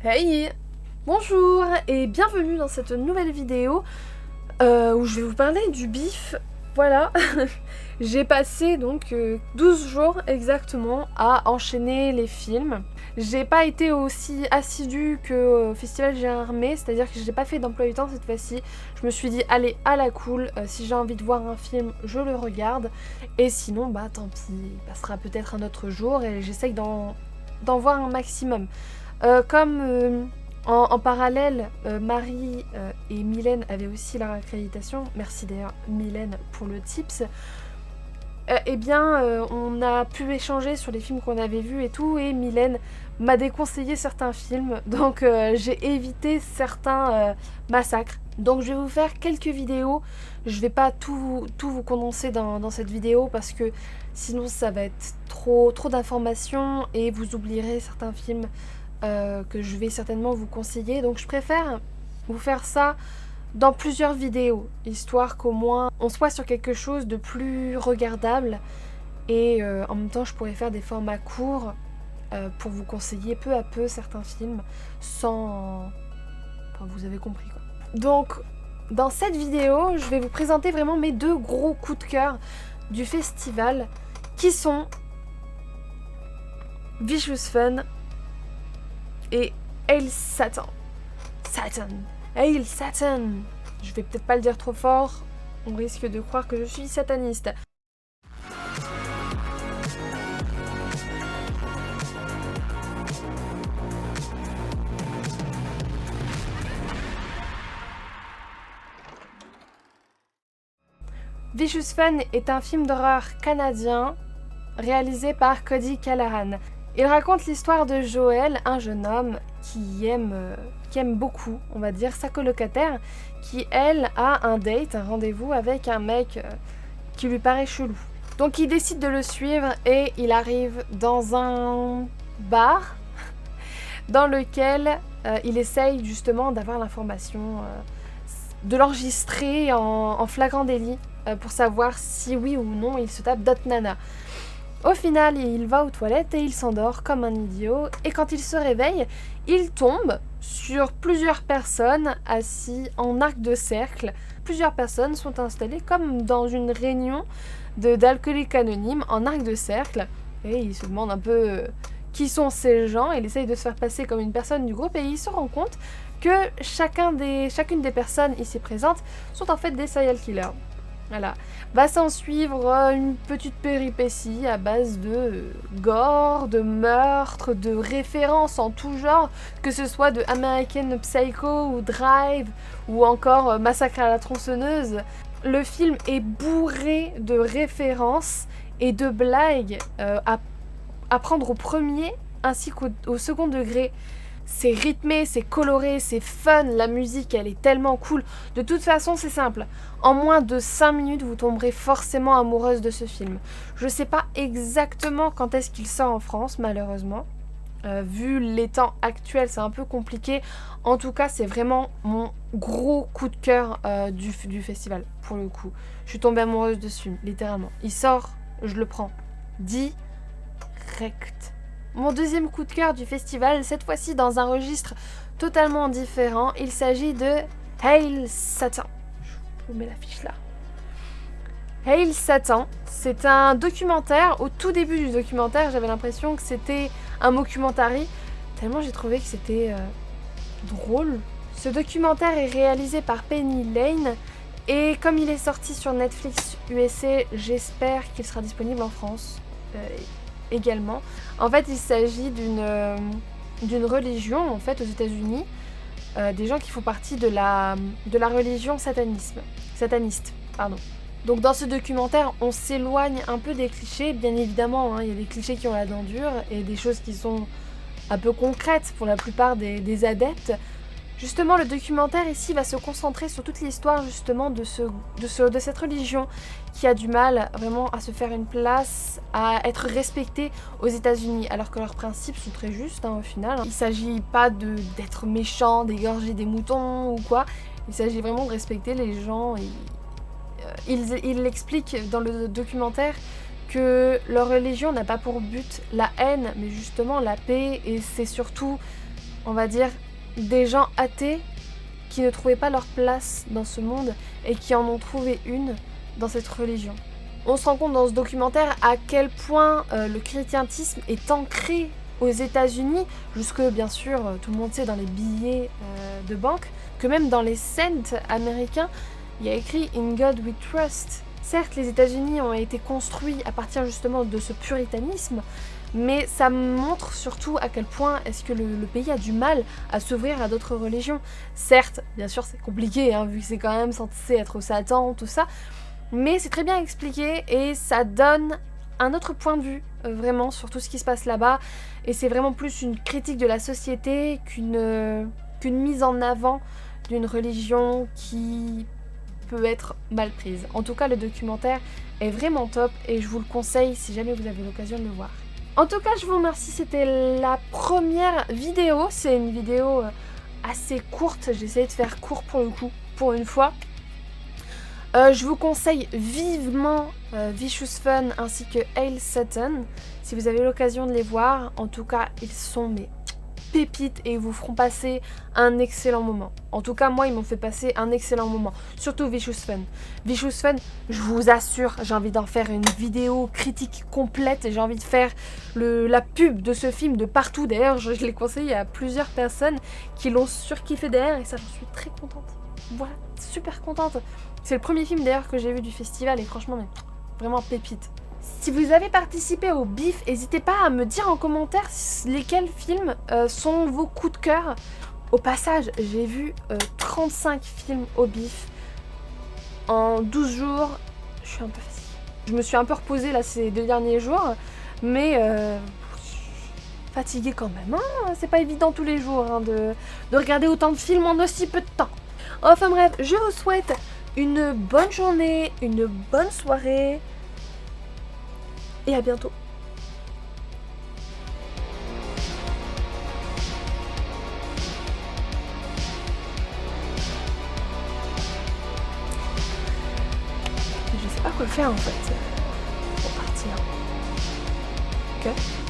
Hey! Bonjour et bienvenue dans cette nouvelle vidéo où je vais vous parler du bif. Voilà, j'ai passé donc 12 jours exactement à enchaîner les films. J'ai pas été aussi assidue que au Festival Gérardmer, c'est-à-dire que j'ai pas fait d'emploi du temps cette fois-ci. Je me suis dit allez à la cool, si j'ai envie de voir un film, je le regarde. Et sinon bah tant pis, il passera peut-être un autre jour et j'essaye d'en voir un maximum. En parallèle, Marie et Mylène avaient aussi leur accréditation. Merci d'ailleurs Mylène pour le tips. On a pu échanger sur les films qu'on avait vus et tout, et Mylène m'a déconseillé certains films, donc j'ai évité certains massacres. Donc je vais vous faire quelques vidéos, je vais pas tout vous condenser dans cette vidéo parce que sinon ça va être trop d'informations et vous oublierez certains films que je vais certainement vous conseiller. Donc je préfère vous faire ça dans plusieurs vidéos, histoire qu'au moins on soit sur quelque chose de plus regardable et en même temps je pourrais faire des formats courts pour vous conseiller peu à peu certains films sans... Enfin vous avez compris quoi. Donc dans cette vidéo je vais vous présenter vraiment mes deux gros coups de cœur du festival qui sont Vicious Fun et Hail Satan. Hail Satan. Je vais peut-être pas le dire trop fort, on risque de croire que je suis sataniste. Vicious Fun est un film d'horreur canadien réalisé par Cody Callahan. Il raconte l'histoire de Joël, un jeune homme qui aime beaucoup, on va dire, sa colocataire, qui, elle, a un date, un rendez-vous avec un mec qui lui paraît chelou. Donc il décide de le suivre et il arrive dans un bar dans lequel il essaye justement d'avoir l'information, de l'enregistrer en flagrant délit pour savoir si oui ou non il se tape d'autres nanas. Au final, il va aux toilettes et il s'endort comme un idiot. Et quand il se réveille, il tombe sur plusieurs personnes assises en arc de cercle. Plusieurs personnes sont installées comme dans une réunion d'alcooliques anonymes en arc de cercle. Et il se demande un peu qui sont ces gens. Il essaye de se faire passer comme une personne du groupe et il se rend compte que chacune des personnes ici présentes sont en fait des serial killers. Voilà. Va s'en suivre une petite péripétie à base de gore, de meurtre, de références en tout genre, que ce soit de American Psycho ou Drive ou encore Massacre à la tronçonneuse. Le film est bourré de références et de blagues à prendre au premier ainsi qu'au second degré. C'est rythmé, c'est coloré, c'est fun, la musique elle est tellement cool. De toute façon c'est simple, en moins de 5 minutes vous tomberez forcément amoureuse de ce film. Je sais pas exactement quand est-ce qu'il sort en France malheureusement. Vu les temps actuels c'est un peu compliqué. En tout cas c'est vraiment mon gros coup de cœur du festival pour le coup. Je suis tombée amoureuse de ce film, littéralement. Il sort, je le prends. Direct. Mon deuxième coup de cœur du festival, cette fois-ci dans un registre totalement différent, il s'agit de Hail Satan. Je vous mets l'affiche là. Hail Satan, c'est un documentaire. Au tout début du documentaire, j'avais l'impression que c'était un mockumentary, tellement j'ai trouvé que c'était drôle. Ce documentaire est réalisé par Penny Lane et comme il est sorti sur Netflix USA, j'espère qu'il sera disponible en France également. En fait, il s'agit d'une religion en fait aux États-Unis, des gens qui font partie de la religion sataniste. Pardon. Donc dans ce documentaire, on s'éloigne un peu des clichés, bien évidemment. Il y a des clichés qui ont la dent dure et des choses qui sont un peu concrètes pour la plupart des adeptes. Justement, le documentaire ici va se concentrer sur toute l'histoire justement de cette religion qui a du mal vraiment à se faire une place, à être respectée aux États-Unis, alors que leurs principes sont très justes au final. Il ne s'agit pas d'être méchant, d'égorger des moutons ou quoi. Il s'agit vraiment de respecter les gens. Il explique dans le documentaire que leur religion n'a pas pour but la haine, mais justement la paix, et c'est surtout on va dire, des gens athées qui ne trouvaient pas leur place dans ce monde et qui en ont trouvé une dans cette religion. On se rend compte dans ce documentaire à quel point le chrétientisme est ancré aux États-Unis, jusque bien sûr, tout le monde sait, dans les billets de banque, que même dans les cents américains, il y a écrit In God We Trust. Certes, les États-Unis ont été construits à partir justement de ce puritanisme, mais ça montre surtout à quel point est-ce que le pays a du mal à s'ouvrir à d'autres religions. Certes, bien sûr, c'est compliqué, vu que c'est quand même censé être Satan, tout ça, mais c'est très bien expliqué et ça donne un autre point de vue, vraiment, sur tout ce qui se passe là-bas. Et c'est vraiment plus une critique de la société qu'une mise en avant d'une religion qui peut être mal prise. En tout cas, le documentaire est vraiment top et je vous le conseille si jamais vous avez l'occasion de le voir. En tout cas, je vous remercie, c'était la première vidéo. C'est une vidéo assez courte, j'ai essayé de faire court pour le coup, pour une fois. Je vous conseille vivement Vicious Fun ainsi que Hail Satan, si vous avez l'occasion de les voir. En tout cas, ils sont mes pépites et ils vous feront passer un excellent moment. En tout cas, moi, ils m'ont fait passer un excellent moment. Surtout Vicious Fun. Vicious Fun, je vous assure, j'ai envie d'en faire une vidéo critique complète et j'ai envie de faire la pub de ce film de partout. D'ailleurs, je l'ai conseillé à plusieurs personnes qui l'ont surkiffé derrière et ça, j'en suis très contente. Voilà, super contente. C'est le premier film d'ailleurs que j'ai vu du festival et franchement, mais vraiment pépite. Si vous avez participé au BIF, n'hésitez pas à me dire en commentaire lesquels films sont vos coups de cœur. Au passage, j'ai vu 35 films au BIF en 12 jours. Je suis un peu fatiguée. Je me suis un peu reposée là ces 2 derniers jours, mais fatiguée quand même. C'est pas évident tous les jours de regarder autant de films en aussi peu de temps. Enfin bref, je vous souhaite une bonne journée, une bonne soirée et à bientôt. Je sais pas quoi faire en fait pour partir. Ok.